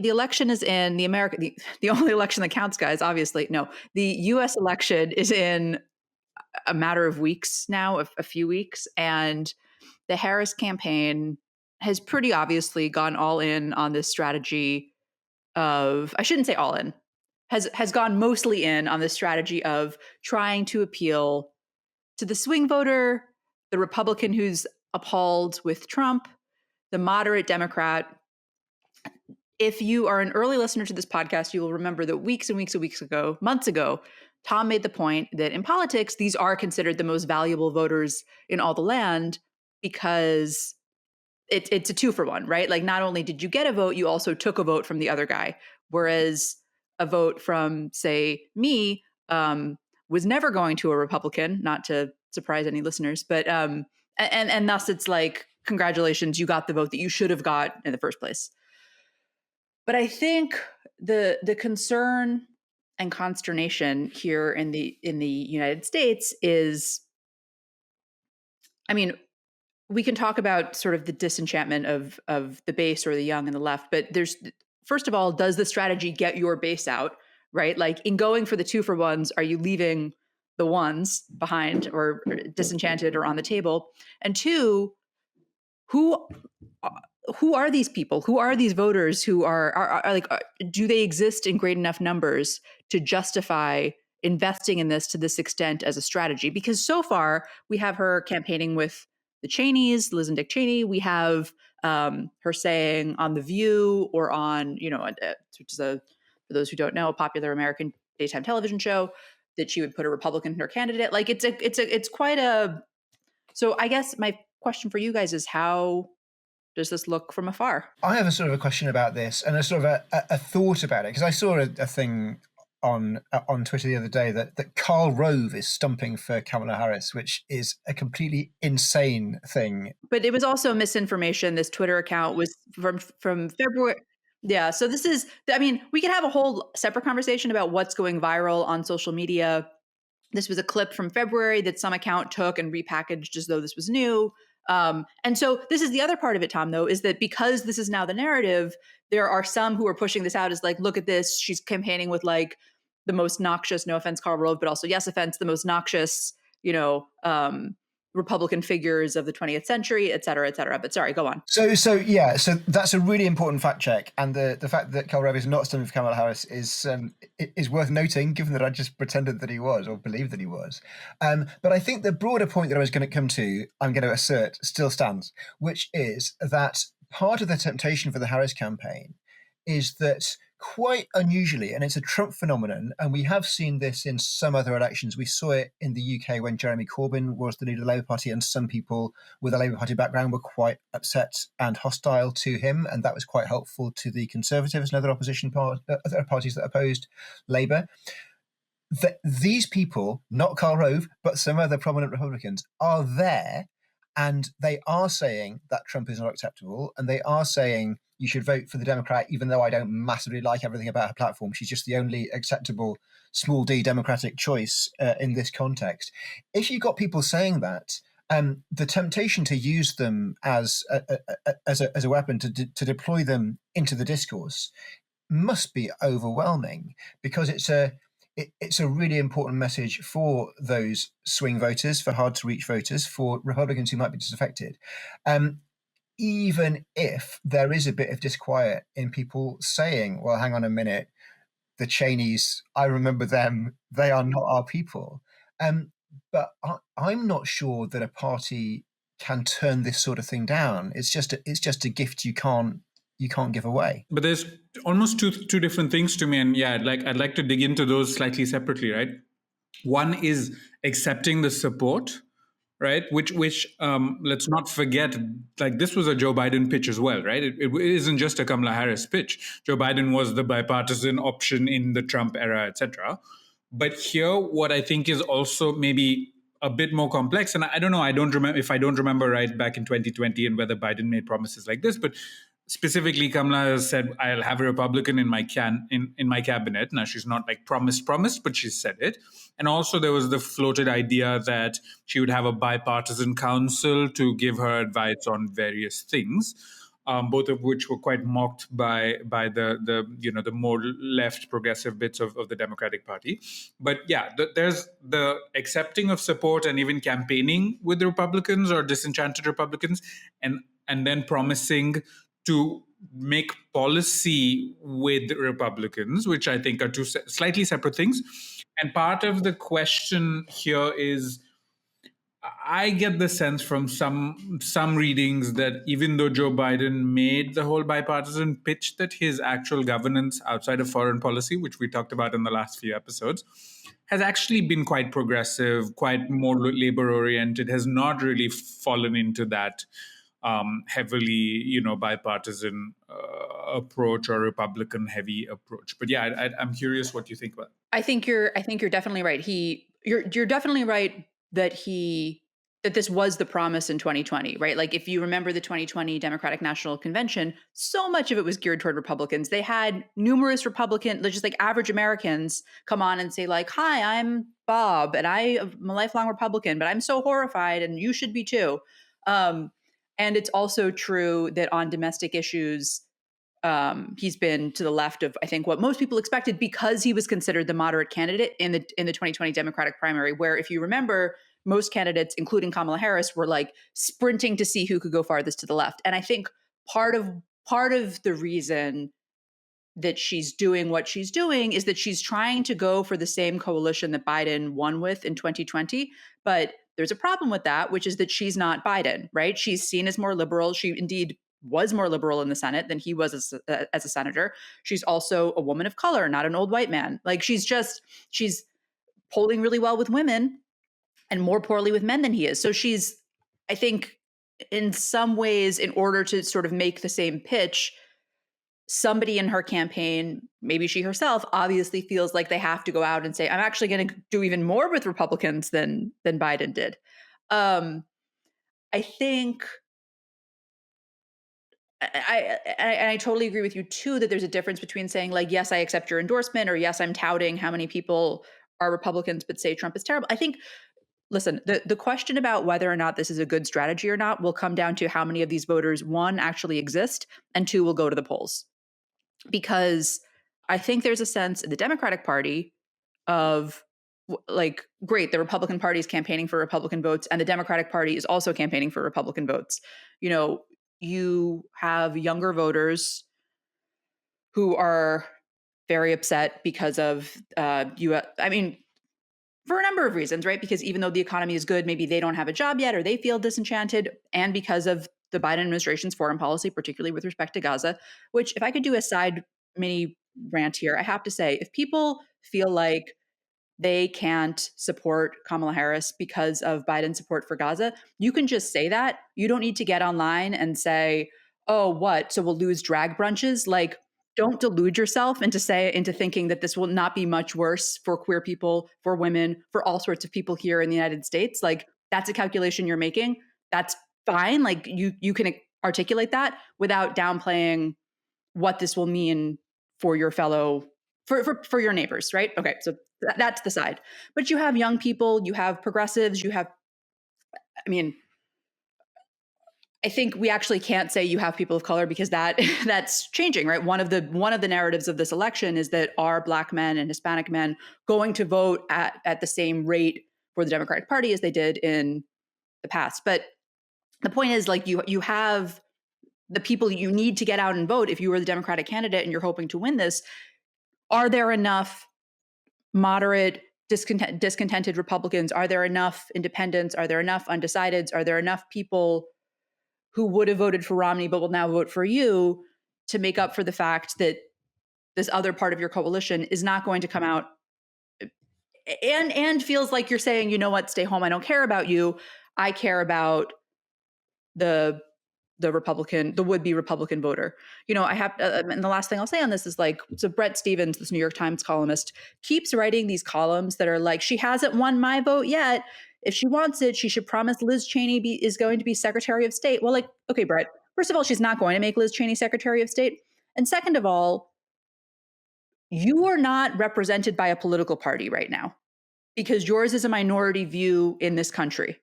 the election is in the only election that counts, guys, obviously. No, the US election is in a matter of weeks now, a few weeks. And the Harris campaign has pretty obviously gone all in on this strategy of, I shouldn't say all in, has gone mostly in on this strategy of trying to appeal to the swing voter, the Republican who's appalled with Trump, the moderate Democrat. If you are an early listener to this podcast, you will remember that weeks and weeks and weeks ago, months ago, Tom made the point that in politics, these are considered the most valuable voters in all the land because it's a 2-for-1, right? Like, not only did you get a vote, you also took a vote from the other guy. Whereas a vote from, say, me was never going to a Republican, not to surprise any listeners, but and thus it's like, congratulations, you got the vote that you should have got in the first place. But I think the concern and consternation here in the United States is, I mean, we can talk about sort of the disenchantment of the base or the young and the left, but there's, first of all, does the strategy get your base out, right? Like, in going for the 2-for-1s, are you leaving the ones behind or disenchanted or on the table? And two, who are these people? Who are these voters who are like, do they exist in great enough numbers to justify investing in this to this extent as a strategy? Because so far we have her campaigning with the Cheneys, Liz and Dick Cheney. We have her saying on The View or on, which is for those who don't know, a popular American daytime television show, that she would put a Republican in her candidate. Like, it's quite a. So I guess my question for you guys is, how does this look from afar? I have a sort of a question about this and a sort of a thought about it, because I saw a thing on Twitter the other day that Karl Rove is stumping for Kamala Harris, which is a completely insane thing. But it was also misinformation. This Twitter account was from February. Yeah. So this is, I mean, we could have a whole separate conversation about what's going viral on social media. This was a clip from February that some account took and repackaged as though this was new. And so this is the other part of it, Tom, though, is that because this is now the narrative, there are some who are pushing this out as like, look at this. She's campaigning with like the most noxious, no offense, Karl Rove, but also yes offense, the most noxious, Republican figures of the 20th century, et cetera, et cetera. But sorry, go on. So that's a really important fact check. And the fact that Karl Rove is not stumping for Kamala Harris is worth noting, given that I just pretended that he was, or believed that he was. But I think the broader point that I was going to come to, I'm going to assert, still stands, which is that part of the temptation for the Harris campaign is that, quite unusually, and it's a Trump phenomenon, and we have seen this in some other elections. We saw it in the UK when Jeremy Corbyn was the leader of the Labour Party, and some people with a Labour Party background were quite upset and hostile to him, and that was quite helpful to the Conservatives and other opposition other parties that opposed Labour. These people, not Karl Rove, but some other prominent Republicans, are there, and they are saying that Trump is not acceptable, and they are saying you should vote for the Democrat, even though I don't massively like everything about her platform. She's just the only acceptable small d Democratic choice in this context. If you've got people saying that, the temptation to use them as a weapon, to deploy them into the discourse, must be overwhelming, because it's a really important message for those swing voters, for hard-to-reach voters, for Republicans who might be disaffected. Even if there is a bit of disquiet in people saying, well, hang on a minute, the Cheneys, I remember them, they are not our people. But I'm not sure that a party can turn this sort of thing down. It's just a gift you can't give away. But there's almost two different things to me, and yeah, I'd like to dig into those slightly separately, right? One is accepting the support, right? Which let's not forget, like, this was a Joe Biden pitch as well, right? It isn't just a Kamala Harris pitch. Joe Biden was the bipartisan option in the Trump era, etc. But here, what I think is also maybe a bit more complex, and I don't know, I don't remember right back in 2020 and whether Biden made promises like this, but specifically, Kamala said, I'll have a Republican in my cabinet. Now, she's not like promised, but she said it. And also there was the floated idea that she would have a bipartisan council to give her advice on various things. both of which were quite mocked by the more left progressive bits of the Democratic Party. But yeah, there's the accepting of support and even campaigning with the Republicans or disenchanted Republicans, and then promising to make policy with Republicans, which I think are two slightly separate things. And part of the question here is, I get the sense from some readings that even though Joe Biden made the whole bipartisan pitch, that his actual governance outside of foreign policy, which we talked about in the last few episodes, has actually been quite progressive, quite more labor oriented, has not really fallen into that heavily, bipartisan approach or Republican heavy approach. But yeah, I'm curious what you think about it. I think you're definitely right. You're definitely right that this was the promise in 2020, right? Like if you remember the 2020 Democratic National Convention, so much of it was geared toward Republicans. They had numerous just like average Americans come on and say like, "Hi, I'm Bob and I'm a lifelong Republican, but I'm so horrified and you should be too." And it's also true that on domestic issues, he's been to the left of, I think, what most people expected, because he was considered the moderate candidate in the 2020 Democratic primary, where, if you remember, most candidates, including Kamala Harris, were like sprinting to see who could go farthest to the left. And I think part of the reason that she's doing what she's doing is that she's trying to go for the same coalition that Biden won with in 2020. But there's a problem with that, which is that she's not Biden, right? She's seen as more liberal. She indeed was more liberal in the Senate than he was as a senator. She's also a woman of color, not an old white man. Like she's polling really well with women and more poorly with men than he is. So she's, I think, in some ways, in order to sort of make the same pitch, somebody in her campaign, maybe she herself, obviously feels like they have to go out and say, I'm actually going to do even more with Republicans than Biden did. I think I totally agree with you too, that there's a difference between saying like, yes, I accept your endorsement, or yes, I'm touting how many people are Republicans but say Trump is terrible. I think, listen, the question about whether or not this is a good strategy or not will come down to how many of these voters, one, actually exist, and two, will go to the polls. Because I think there's a sense in the Democratic Party of like, great, the Republican Party is campaigning for Republican votes and the Democratic Party is also campaigning for Republican votes. You have younger voters who are very upset because of for a number of reasons, right? Because even though the economy is good, maybe they don't have a job yet, or they feel disenchanted, and because of the Biden administration's foreign policy, particularly with respect to Gaza, which, if I could do a side mini rant here, I have to say, if people feel like they can't support Kamala Harris because of Biden's support for Gaza, you can just say that. You don't need to get online and say, oh, what? So we'll lose drag brunches? Like, don't delude yourself into thinking that this will not be much worse for queer people, for women, for all sorts of people here in the United States. Like, that's a calculation you're making. That's fine. Like, you can articulate that without downplaying what this will mean for your for your neighbors, right? Okay, so that's the side. But you have young people, you have progressives, I think we actually can't say you have people of color, because that's changing, right? One of the narratives of this election is that are Black men and Hispanic men going to vote at the same rate for the Democratic Party as they did in the past. But the point is, like, you have the people you need to get out and vote if you are the Democratic candidate and you're hoping to win this. Are there enough moderate, discontented Republicans? Are there enough independents? Are there enough undecideds? Are there enough people who would have voted for Romney but will now vote for you to make up for the fact that this other part of your coalition is not going to come out and feels like you're saying, you know what, stay home, I don't care about you, I care about the would-be Republican voter. I have, and the last thing I'll say on this is, like, so Bret Stephens, this New York Times columnist, keeps writing these columns that are like, she hasn't won my vote yet. If she wants it, she should promise Liz Cheney is going to be Secretary of State. Well, like, okay, Bret, first of all, she's not going to make Liz Cheney Secretary of State. And second of all, you are not represented by a political party right now, because yours is a minority view in this country.